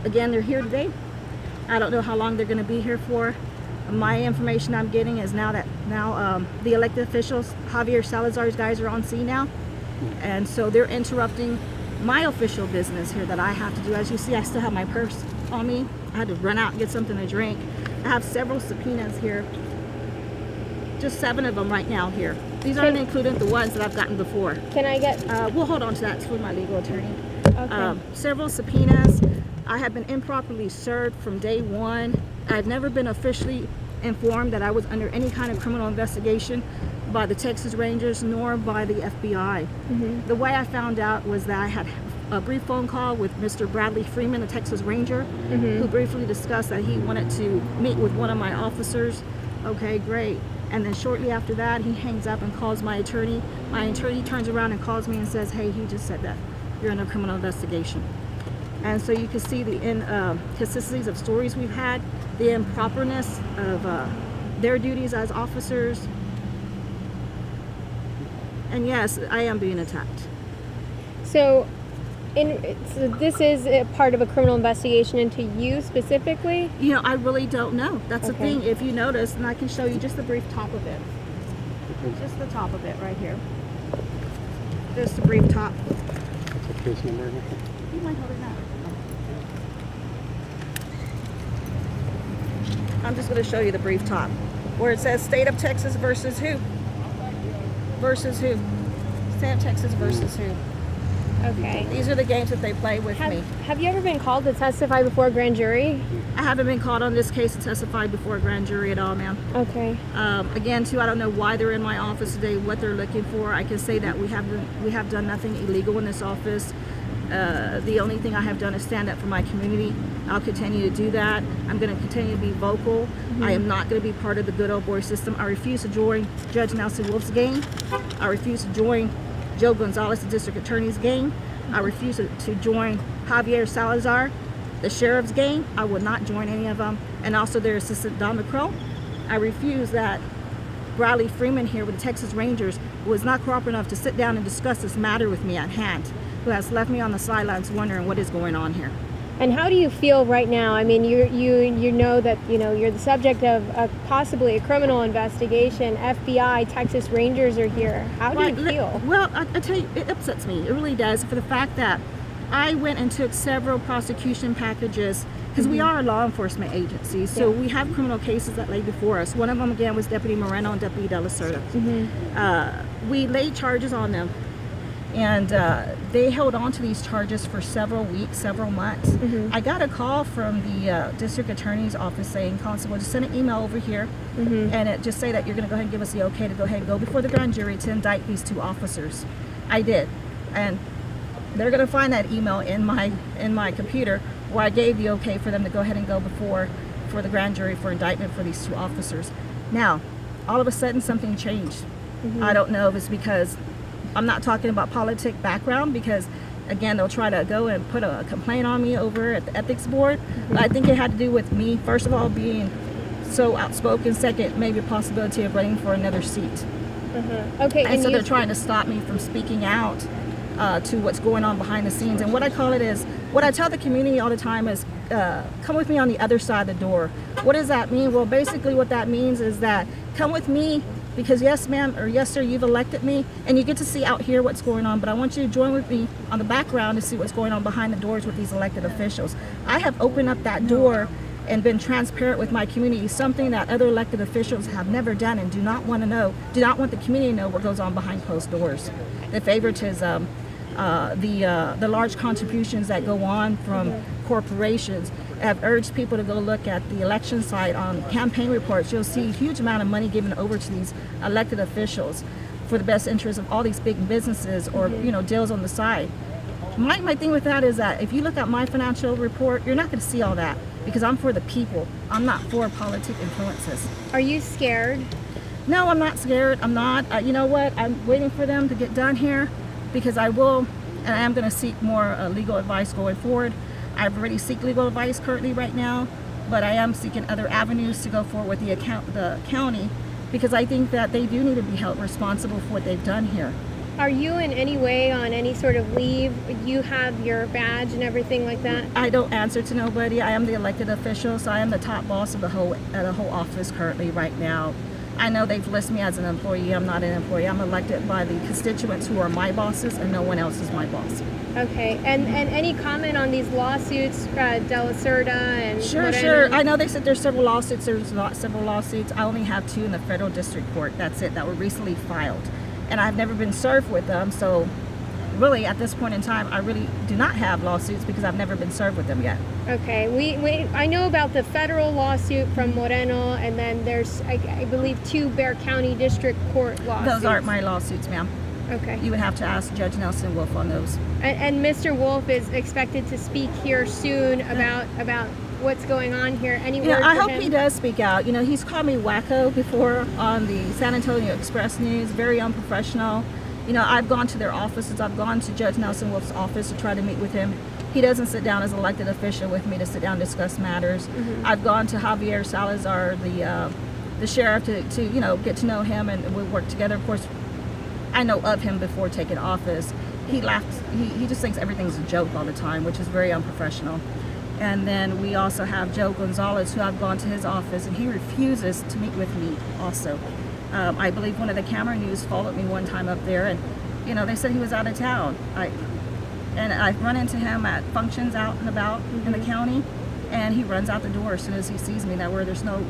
Again, they're here today. I don't know how long they're going to be here for. My information I'm getting is now the elected officials, Javier Salazar's guys, are on scene now, and so they're interrupting my official business here that I have to do. As you see, I still have my purse on me. I had to run out and get something to drink. I have several subpoenas here, just 7 of them right now here. These aren't including the ones that I've gotten before. Can I get? We'll hold on to that for my legal attorney. Okay. Several subpoenas. I have been improperly served from day one. I've never been officially informed that I was under any kind of criminal investigation by the Texas Rangers nor by the FBI. The way I found out was that I had a brief phone call with Mr. Bradley Freeman, the Texas Ranger, who briefly discussed that he wanted to meet with one of my officers. Okay, great. And then shortly after that, he hangs up and calls my attorney. My attorney turns around and calls me and says, hey, he just said that you're under criminal investigation. And so you can see the inconsistencies of stories we've had, the improperness of their duties as officers. And yes, I am being attacked. So this is a part of a criminal investigation into you specifically? You know, I really don't know. That's the Okay. thing. If you notice, and I can show you just the brief top of it. Just the top of it right here. Just the brief top. What's the case number again? You mind holding that? I'm just going to show you the brief top where it says State of Texas versus who? Versus who? State of Texas versus who? Okay. These are the games that they play with me. Have you ever been called to testify before a grand jury? I haven't been called on this case to testify before a grand jury at all, ma'am. Okay. Again, too, I don't know why they're in my office today, what they're looking for. I can say that we have done nothing illegal in this office. The only thing I have done is stand up for my community. I'll continue to do that. I'm going to continue to be vocal. I am not going to be part of the good old boy system. I refuse to join Judge Nelson Wolf's game. I refuse to join Joe Gonzalez, the district attorney's game. I refuse to join Javier Salazar, the sheriff's game. I will not join any of them. And also their assistant, Don McCrow. I refuse that Bradley Freeman here with the Texas Rangers was not cooperative enough to sit down and discuss this matter with me at hand, who has left me on the sidelines wondering what is going on here. And how do you feel right now? I mean, you know that you're the subject of possibly a criminal investigation. FBI, Texas Rangers are here. How do you feel? Well, I tell you, it upsets me. It really does, for the fact that I went and took several prosecution packages because we are a law enforcement agency, so we have criminal cases that lay before us. One of them, again, was Deputy Moreno and Deputy De La Cerda. We laid charges on them. And they held on to these charges for several weeks, several months. I got a call from the district attorney's office saying, Constable, just send an email over here and it just say that you're going to go ahead and give us the okay to go ahead and go before the grand jury to indict these 2 officers. I did. And they're going to find that email in my computer where I gave the okay for them to go ahead and go for the grand jury for indictment for these 2 officers. Now, all of a sudden something changed. I don't know if it's because I'm not talking about politic background, because again, they'll try to go and put a complaint on me over at the ethics board. But I think it had to do with me, first of all, being so outspoken. Second, maybe a possibility of running for another seat. Okay. And so they're trying to stop me from speaking out to what's going on behind the scenes. And what I call it is, what I tell the community all the time is, come with me on the other side of the door. What does that mean? Well, basically what that means is that come with me because yes, ma'am, or yes, sir, you've elected me, and you get to see out here what's going on, but I want you to join with me on the background to see what's going on behind the doors with these elected officials. I have opened up that door and been transparent with my community, something that other elected officials have never done and do not want to know, do not want the community to know what goes on behind closed doors. The favoritism, the large contributions that go on from corporations. I've urged people to go look at the election site on campaign reports. You'll see a huge amount of money given over to these elected officials for the best interest of all these big businesses or deals on the side. My thing with that is that if you look at my financial report, you're not going to see all that because I'm for the people. I'm not for politic influences. Are you scared? No, I'm not scared. I'm not. You know what? I'm waiting for them to get done here because I will, and I am going to seek more legal advice going forward. I've already seek legal advice currently right now, but I am seeking other avenues to go forward with the county because I think that they do need to be held responsible for what they've done here. Are you in any way on any sort of leave? You have your badge and everything like that? I don't answer to nobody. I am the elected official, so I am the top boss of the whole office currently right now. I know they've listed me as an employee. I'm not an employee. I'm elected by the constituents who are my bosses, and no one else is my boss. Okay, and any comment on these lawsuits, De La Cerda and Sure. I know they said there's several lawsuits. There's not several lawsuits. I only have 2 in the federal district court. That's it, that were recently filed. And I've never been served with them, so really at this point in time, I really do not have lawsuits because I've never been served with them yet. Okay, I know about the federal lawsuit from Moreno, and then there's, I believe, 2 Bexar County District Court lawsuits. Those aren't my lawsuits, ma'am. Okay. You would have to ask Judge Nelson Wolf on those. And Mr. Wolf is expected to speak here soon about what's going on here. Any word I for hope him? he does speak out. He's called me wacko before on the San Antonio Express News, very unprofessional. I've gone to their offices. I've gone to Judge Nelson Wolf's office to try to meet with him. He doesn't sit down as an elected official with me to sit down and discuss matters. Mm-hmm. I've gone to Javier Salazar, the sheriff, to get to know him, and we work together. Of course, I know of him before taking office. He laughs. He just thinks everything's a joke all the time, which is very unprofessional. And then we also have Joe Gonzalez, who I've gone to his office, and he refuses to meet with me also. I believe one of the camera news followed me one time up there, and they said he was out of town. I've run into him at functions out and about in the county, and he runs out the door as soon as he sees me. That where there's no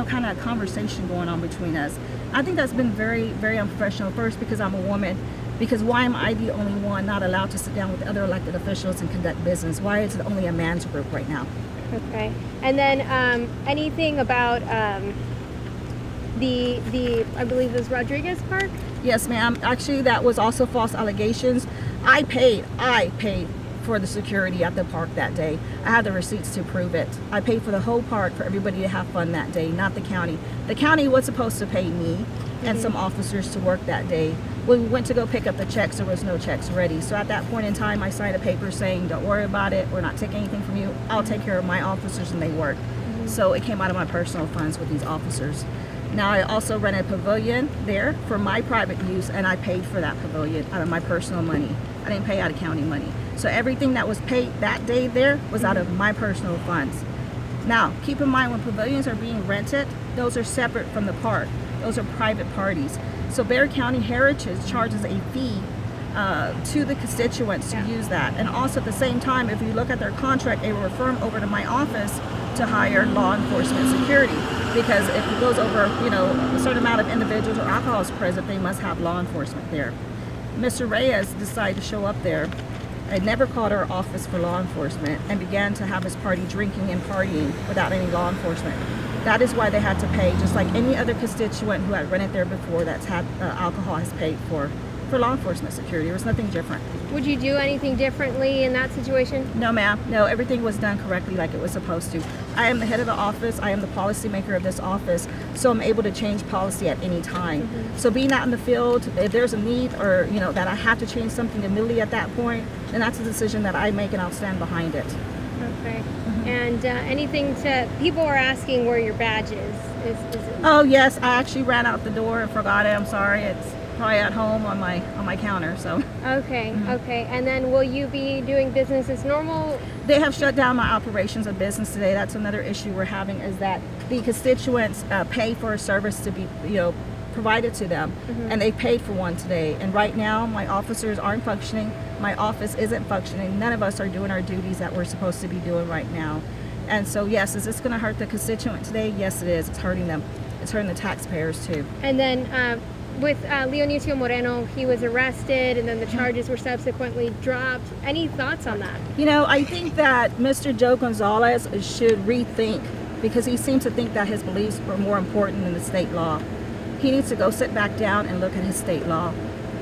kind of conversation going on between us. I think that's been very, very unprofessional. First, because I'm a woman. Because why am I the only one not allowed to sit down with other elected officials and conduct business? Why is it only a man's group right now? Okay. And then anything about the I believe it was Rodriguez Park? Yes, ma'am. Actually, that was also false allegations. I paid for the security at the park that day. I have the receipts to prove it. I paid for the whole park for everybody to have fun that day, not the county. The county was supposed to pay me and some officers to work that day. When we went to go pick up the checks, there was no checks ready. So at that point in time, I signed a paper saying, don't worry about it. We're not taking anything from you. I'll take care of my officers, and they work. Mm-hmm. So it came out of my personal funds with these officers. Now I also rent a pavilion there for my private use, and I paid for that pavilion out of my personal money. I didn't pay out of county money. So everything that was paid that day there was out of my personal funds. Now, keep in mind, when pavilions are being rented, those are separate from the park. Those are private parties. So Bexar County Heritage charges a fee to the constituents to use that. And also at the same time, if you look at their contract, they will refer them over to my office to hire law enforcement security. Because if it goes over, a certain amount of individuals or alcohol is present, they must have law enforcement there. Mr. Reyes decided to show up there and never called our office for law enforcement and began to have his party drinking and partying without any law enforcement. That is why they had to pay, just like any other constituent who had rented there before that's had alcohol has paid for law enforcement security. There was nothing different. Would you do anything differently in that situation? No, ma'am. No, everything was done correctly like it was supposed to. I am the head of the office. I am the policymaker of this office, so I'm able to change policy at any time. Mm-hmm. So being out in the field, if there's a need or, that I have to change something immediately at that point, then that's a decision that I make and I'll stand behind it. Okay. Mm-hmm. And people are asking where your badge is. Is it? Oh, yes. I actually ran out the door and forgot it. I'm sorry. It's probably at home on my counter. So. Okay. Mm-hmm. Okay. And then will you be doing business as normal? They have shut down my operations of business today. That's another issue we're having, is that the constituents pay for a service to be, provided to them, mm-hmm. and they paid for one today. And right now, my officers aren't functioning. My office isn't functioning. None of us are doing our duties that we're supposed to be doing right now. And so, yes, is this going to hurt the constituent today? Yes, it is. It's hurting them. It's hurting the taxpayers too. And then with Leonicio Moreno, he was arrested, and then the charges were subsequently dropped. Any thoughts on that? I think that Mr. Joe Gonzalez should rethink, because he seems to think that his beliefs were more important than the state law. He needs to go sit back down and look at his state law,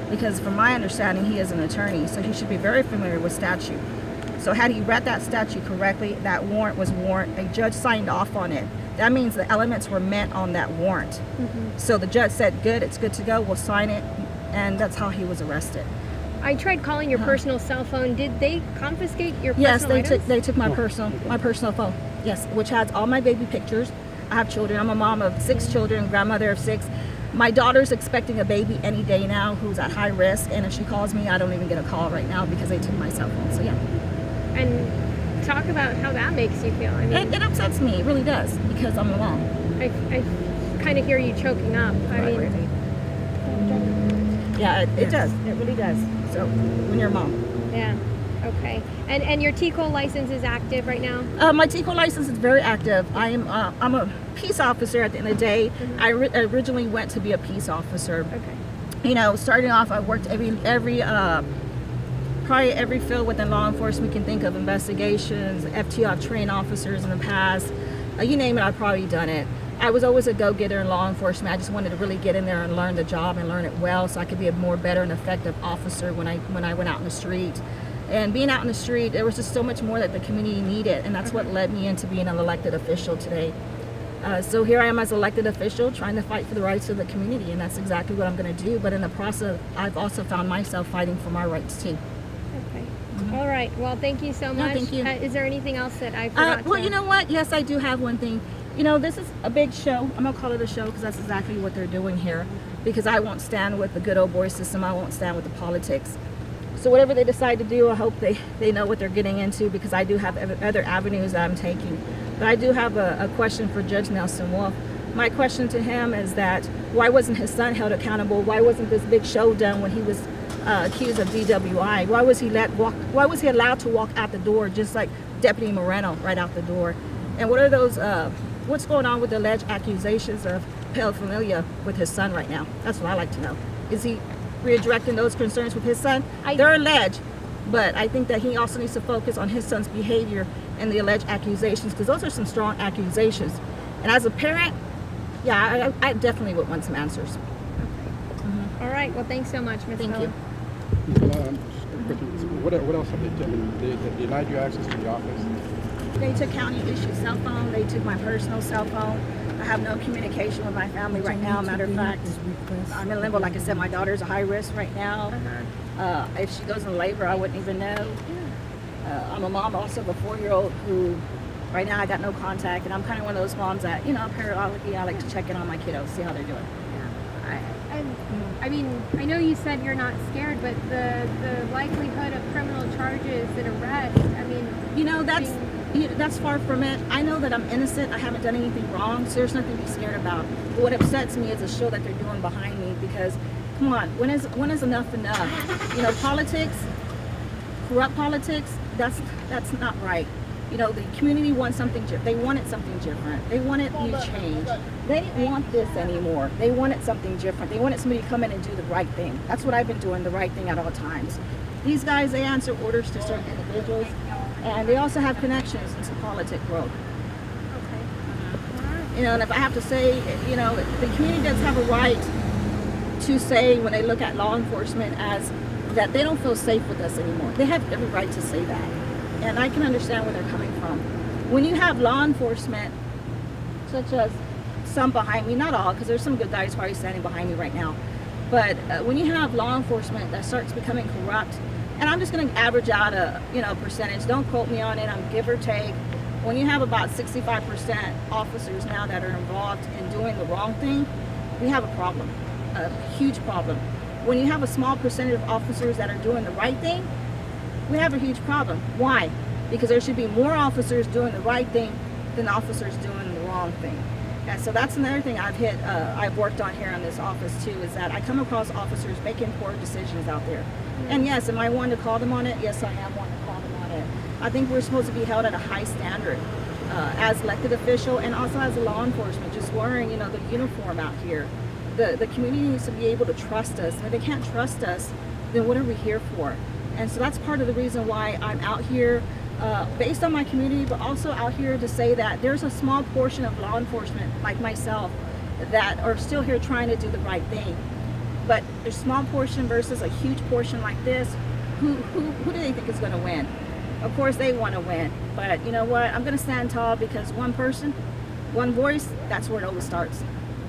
because from my understanding, he is an attorney, so he should be very familiar with statute. So had he read that statute correctly, that warrant was warrant. A judge signed off on it. That means the elements were met on that warrant. Mm-hmm. So the judge said, good, it's good to go, we'll sign it, and that's how he was arrested. I tried calling your personal cell phone. Did they confiscate your personal items? Yes, they took my personal phone. Yes, which has all my baby pictures. I have children. I'm a mom of 6 children, grandmother of 6. My daughter's expecting a baby any day now who's at high risk, and if she calls me, I don't even get a call right now because they took my cell phone. So yeah. And talk about how that makes you feel. I mean, It upsets me, it really does, because I'm alone. I kind of hear you choking up. I mean, yeah, it does. It really does. So when you're a mom. yeah. Okay. And your TCOL license is active right now? My TCO license is very active. I'm a peace officer at the end of the day. Mm-hmm. I originally went to be a peace officer. Okay. You know, starting off, I worked probably every field within law enforcement we can think of, investigations, FTO trained officers in the past. You name it, I've probably done it. I was always a go-getter in law enforcement. I just wanted to really get in there and learn the job and learn it well so I could be a more better and effective officer when I went out in the street. And being out in the street, there was just so much more that the community needed, and that's what led me into being an elected official today. So here I am as an elected official trying to fight for the rights of the community, and that's exactly what I'm going to do. But in the process, I've also found myself fighting for my rights too. Okay. All right. Well, thank you so much. thank you. Is there anything else that I forgot Well, to... you know what? Yes, I do have one thing. You know, this is a big show. I'm going to call it a show because that's exactly what they're doing here. Because I won't stand with the good old boy system. I won't stand with the politics. So whatever they decide to do, I hope they know what they're getting into, because I do have other avenues that I'm taking. But I do have a question for Judge Nelson Wolf. My question to him is that why wasn't his son held accountable? Why wasn't this big show done when he was accused of DWI? Why was he allowed to walk out the door just like Deputy Moreno right out the door? And what are those? What's going on with the alleged accusations of pedophilia with his son right now? That's what I like to know. Is he redirecting those concerns with his son? They're alleged, but I think that he also needs to focus on his son's behavior and the alleged accusations, because those are some strong accusations. And as a parent, yeah, I definitely would want some answers. All right. Well, thanks so much, Ms. Thank Miller. you. Just a question. What else have they done? They denied you access to the office? They took county issued cell phone. They took my personal cell phone. I have no communication with my family right now. Matter of fact, I'm in limbo. Like I said, my daughter's a high risk right now. If she goes in labor, I wouldn't even know. I'm a mom also of a 4-year-old who right now I got no contact, and I'm kind of one of those moms that, you know, periodically I like to check in on my kiddos, see how they're doing. I mean, I know you said you're not scared, but the likelihood of criminal charges and arrest, I mean... You know, that's far from it. I know that I'm innocent. I haven't done anything wrong, so there's nothing to be scared about. But what upsets me is the show that they're doing behind me, because, come on, when is enough enough? You know, politics, corrupt politics, that's not right. You know, the community wants something different. They wanted something different. They wanted you to change. They didn't want this anymore. They wanted something different. They wanted somebody to come in and do the right thing. That's what I've been doing, the right thing at all times. These guys, they answer orders to certain individuals, and they also have connections into the politic world. You know, and if I have to say, you know, the community does have a right to say when they look at law enforcement as that they don't feel safe with us anymore. They have every right to say that. And I can understand where they're coming from. When you have law enforcement, such as some behind me, not all, because there's some good guys probably standing behind me right now, but when you have law enforcement that starts becoming corrupt, and I'm just going to average out a percentage, don't quote me on it, I'm give or take, when you have about 65% officers now that are involved in doing the wrong thing, we have a problem, a huge problem. When you have a small percentage of officers that are doing the right thing, we have a huge problem. Why? Because there should be more officers doing the right thing than officers doing the wrong thing. And so that's another thing I've worked on here in this office too, is that I come across officers making poor decisions out there. And yes, am I one to call them on it? Yes, I am one to call them on it. I think we're supposed to be held at a high standard as elected official and also as a law enforcement, just wearing, you know, the uniform out here. The community needs to be able to trust us. And if they can't trust us, then what are we here for? And so that's part of the reason why I'm out here based on my community, but also out here to say that there's a small portion of law enforcement like myself that are still here trying to do the right thing. But a small portion versus a huge portion like this, who do they think is going to win? Of course they want to win, but you know what? I'm going to stand tall, because one person, one voice, that's where it always starts.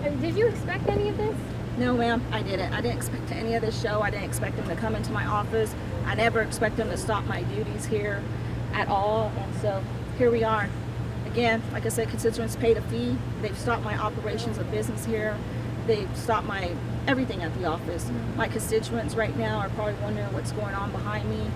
Did you expect any of this? No, ma'am, I didn't. I didn't expect any of this show. I didn't expect them to come into my office. I never expect them to stop my duties here at all. And so here we are. Again, like I said, constituents paid a fee. They've stopped my operations of business here. They stopped my everything at the office. My constituents right now are probably wondering what's going on behind me.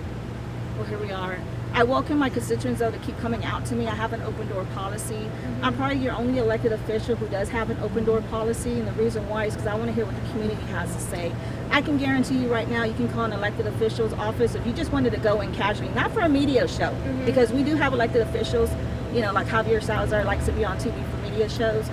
Well, here we are. I welcome my constituents, though, to keep coming out to me. I have an open door policy. I'm probably your only elected official who does have an open door policy, and the reason why is because I want to hear what the community has to say. I can guarantee you right now, you can call an elected official's office if you just wanted to go in casually, not for a media show, because we do have elected officials, you know, like Javier Salazar likes to be on TV for media shows,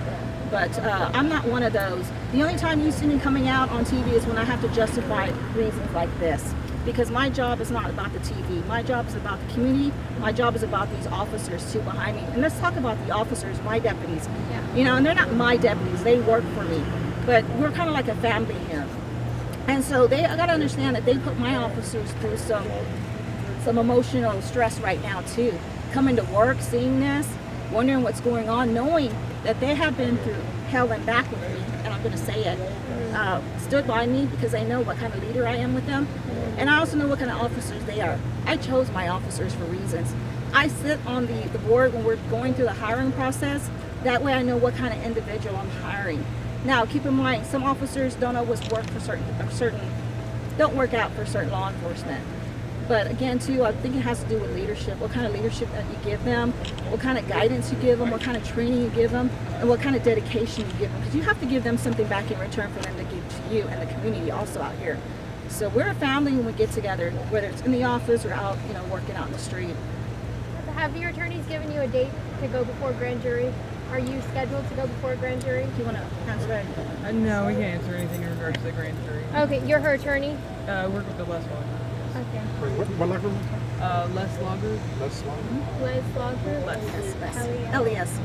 but I'm not one of those. The only time you see me coming out on TV is when I have to justify reasons like this. Because my job is not about the TV. My job is about the community. My job is about these officers too behind me. And let's talk about the officers, my deputies. Yeah. You know, and they're not my deputies. They work for me. But we're kind of like a family here. And so I got to understand that they put my officers through some emotional stress right now too. Coming to work, seeing this, wondering what's going on, knowing that they have been through hell and back with me, and I'm going to say it, stood by me because they know what kind of leader I am with them. And I also know what kind of officers they are. I chose my officers for reasons. I sit on the board when we're going through the hiring process. That way I know what kind of individual I'm hiring. Now, keep in mind, some officers don't always work for don't work out for certain law enforcement. But again, too, I think it has to do with leadership. What kind of leadership that you give them, what kind of guidance you give them, what kind of training you give them, and what kind of dedication you give them. Because you have to give them something back in return for them to give to you and the community also out here. So we're a family when we get together, whether it's in the office or out, you know, working out in the street. Have your attorneys given you a date to go before grand jury? Are you scheduled to go before grand jury? Do you want to answer that? No, we can't answer anything in regards to the grand jury. Okay, you're her attorney? Work with the Les Law. Okay. Wait, what law firm? Les Law Group. Les Law? Les Law Group? LES.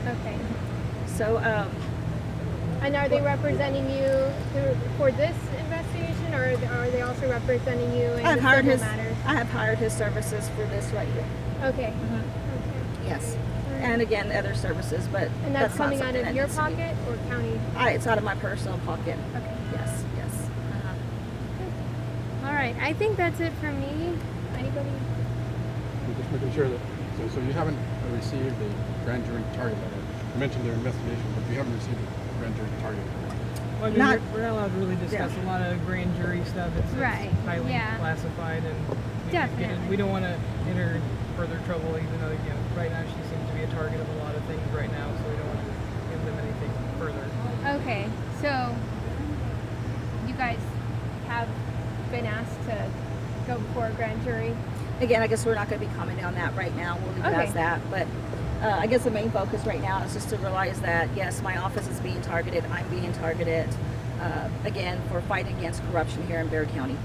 Okay. So, And are they representing you for this investigation, or are they also representing you in the civil matters? I have hired his services for this right here. Okay. Mhm. Okay. Yes. And again, other services, but And that's not coming out something of that your needs to be- pocket or county? It's out of my personal pocket. Okay. Yes, yes. Uh-huh. All right. I think that's it for me. Anybody? I'm just making sure that, so you haven't received the grand jury target letter. You mentioned their investigation, but you haven't received the grand jury target letter. Well, I mean, we're not allowed to really discuss a lot of grand jury stuff. It's Right, highly yeah. classified, and Definitely. we don't want to enter further trouble, even though, you know, right now she seems to be a target of a lot of things right now, so we don't want to give them anything further. Okay. So you guys have been asked to go before a grand jury. Again, I guess we're not going to be commenting on that right now. We'll leave it Okay. as that. But I guess the main focus right now is just to realize that, yes, my office is being targeted. I'm being targeted, again, for fighting against corruption here in Bexar County.